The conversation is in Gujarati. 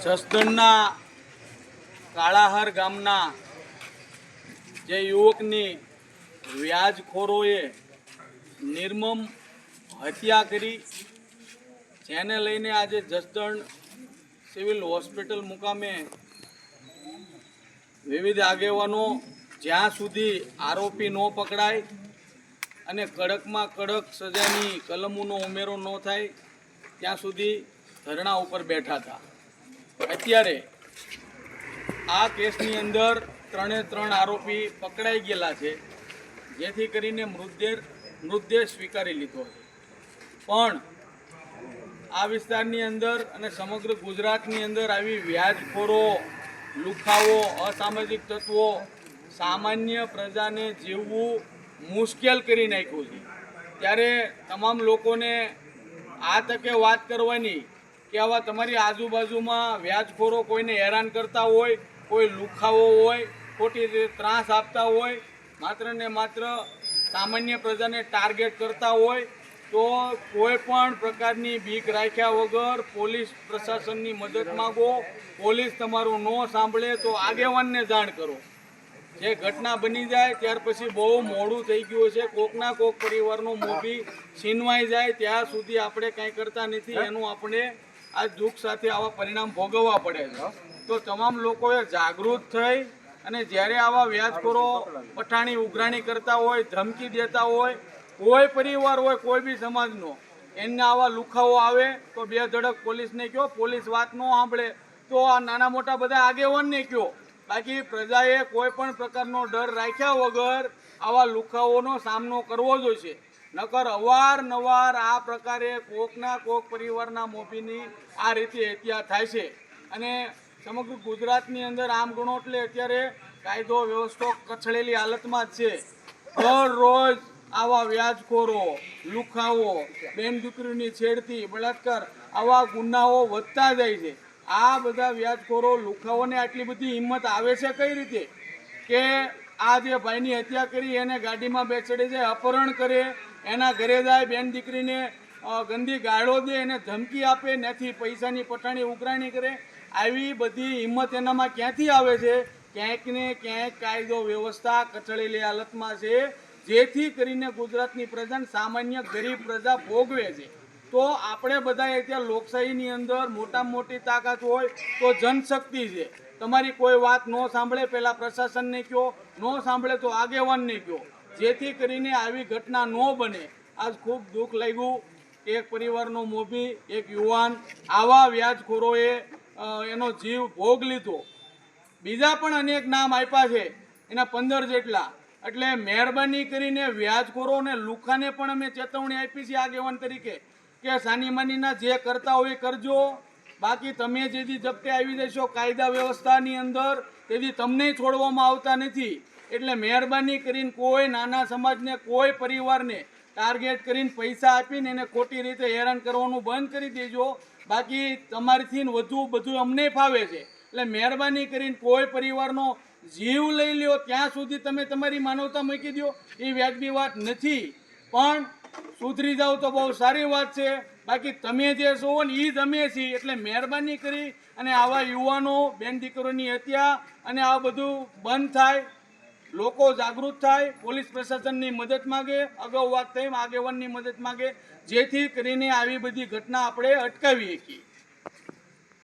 જસદણના કાળાહાર ગામના જે યુવકની વ્યાજખોરોએ નિર્મમ હત્યા કરી, જેને લઈને આજે જસદણ સિવિલ હોસ્પિટલ મુકામે વિવિધ આગેવાનો જ્યાં સુધી આરોપી ન પકડાય અને કડકમાં કડક સજાની કલમોનો ઉમેરો ન થાય ત્યાં સુધી ધરણા ઉપર બેઠા હતા। અત્યારે આ કેસની અંદર 3 આરોપી પકડાઈ ગયેલા છે, જેથી કરીને મૃતદેહ સ્વીકારી લીધો છે। પણ આ વિસ્તારની અંદર અને સમગ્ર ગુજરાતની અંદર આવી વ્યાજખોરો, લુખાઓ, અસામાજિક તત્વો સામાન્ય પ્રજાને જીવવું મુશ્કેલ કરી નાખ્યું છે। ત્યારે તમામ લોકોને આ તકે વાત કરવાની કે આવા તમારી આજુબાજુમાં વ્યાજખોરો કોઈને હેરાન કરતા હોય, કોઈ લુખાઓ હોય, ખોટી રીતે ત્રાસ આપતા હોય, માત્ર ને માત્ર સામાન્ય પ્રજાને ટાર્ગેટ કરતા હોય તો કોઈ પણ પ્રકારની બીક રાખ્યા વગર પોલીસ પ્રશાસનની મદદ માગો। પોલીસ તમારું ન સાંભળે તો આગેવાનને જાણ કરો। જે ઘટના બની જાય ત્યાર પછી બહુ મોડું થઈ ગયું છે। કોકના કોક પરિવારનો મોભી છીનવાઈ જાય ત્યાં સુધી આપણે કાંઈ કરતા નથી, એનું આપણે આ દુઃખ સાથે આવા પરિણામ ભોગવવા પડે છે। તો તમામ લોકોએ જાગૃત થઈ અને જ્યારે આવા વ્યાજખોરો પઠાણી ઉઘરાણી કરતા હોય, ધમકી દેતા હોય, કોઈ પરિવાર હોય, કોઈ બી સમાજનો, એના આવા લુખાઓ આવે તો 2 ધડક પોલીસને કહો। પોલીસ વાત ન સાંભળે તો આ નાના મોટા બધા આગેવાનને કહો। બાકી પ્રજાએ કોઈ પણ પ્રકારનો ડર રાખ્યા વગર આવા લુખાઓનો સામનો કરવો જોઈશે। નકર અવારનવાર આ પ્રકારે કોકના કોક પરિવારના મોભીની આ રીતે હત્યા થાય છે અને સમગ્ર ગુજરાતની અંદર આમ ગણો એટલે અત્યારે કાયદો વ્યવસ્થો કચડેલી હાલતમાં જ છે। દરરોજ આવા વ્યાજખોરો, લુખાઓ, બેન દીકરીની છેડતી, બળાત્કાર, આવા ગુનાઓ વધતા જાય છે। આ બધા વ્યાજખોરો, લુખાઓને આટલી બધી હિંમત આવે છે કઈ રીતે કે આ જે ભાઈની હત્યા કરી એને ગાડીમાં બેસાડી જાય, અપહરણ કરે, એના ઘરે જાય, બેન દીકરીને ગંદી ગાળો દે, એને ધમકી આપે, ત્યાંથી પૈસાની પઠાણી ઉઘરાણી કરે। આવી બધી હિંમત એનામાં ક્યાંથી આવે છે? ક્યાંક ને ક્યાંક કાયદો વ્યવસ્થા કચડેલી હાલતમાં છે, જેથી કરીને ગુજરાતની પ્રજાને, સામાન્ય ગરીબ પ્રજા ભોગવે છે। તો આપણે બધાએ ત્યાં લોકશાહીની અંદર મોટામાં મોટી તાકાત હોય તો જનશક્તિ છે। તમારી કોઈ વાત ન સાંભળે પહેલાં પ્રશાસનને કહો, ન સાંભળે તો આગેવાનને કહો, જેથી કરીને આવી ઘટના ન બને। આજ ખૂબ દુઃખ લાગ્યું કે એક પરિવારનો મોભી, એક યુવાન આવા વ્યાજખોરોએ એનો જીવ ભોગ લીધો। બીજા પણ અનેક નામ આપ્યા છે, એના 15 જેટલા। એટલે મહેરબાની કરીને વ્યાજખોરો અને લુખાને પણ અમે ચેતવણી આપી છે આગેવાન તરીકે કે સાનીમાનીના જે કરતા હોય કરજો। બાકી તમે જેથી જપ્તે આવી જશો કાયદા વ્યવસ્થાની અંદર તેથી તમને છોડવામાં આવતા નથી। એટલે મહેરબાની કરીને કોઈ નાના સમાજને, કોઈ પરિવારને ટાર્ગેટ કરીને પૈસા આપીને એને ખોટી રીતે હેરાન કરવાનું બંધ કરી દેજો। બાકી તમારીથી વધુ બધું અમને ફાવે છે। એટલે મહેરબાની કરીને કોઈ પરિવારનો જીવ લઈ લ્યો ત્યાં સુધી તમે તમારી માનવતા મૂકી દો, એ વ્યાજબી વાત નથી। પણ સુધરી જાવ તો બહુ સારી વાત છે। બાકી તમે જે છો ને એ જ અમે છીએ। એટલે મહેરબાની કરી અને આવા યુવાનો, બેન દીકરીઓની હત્યા અને આ બધું બંધ થાય, લોકો જાગૃત થાય, પોલીસ પ્રશાસનની મદદ માગે, અગાઉ વાત થઈ આગેવાનની મદદ માગે, જેથી કરીને આવી બધી ઘટના આપણે અટકાવી શકીએ।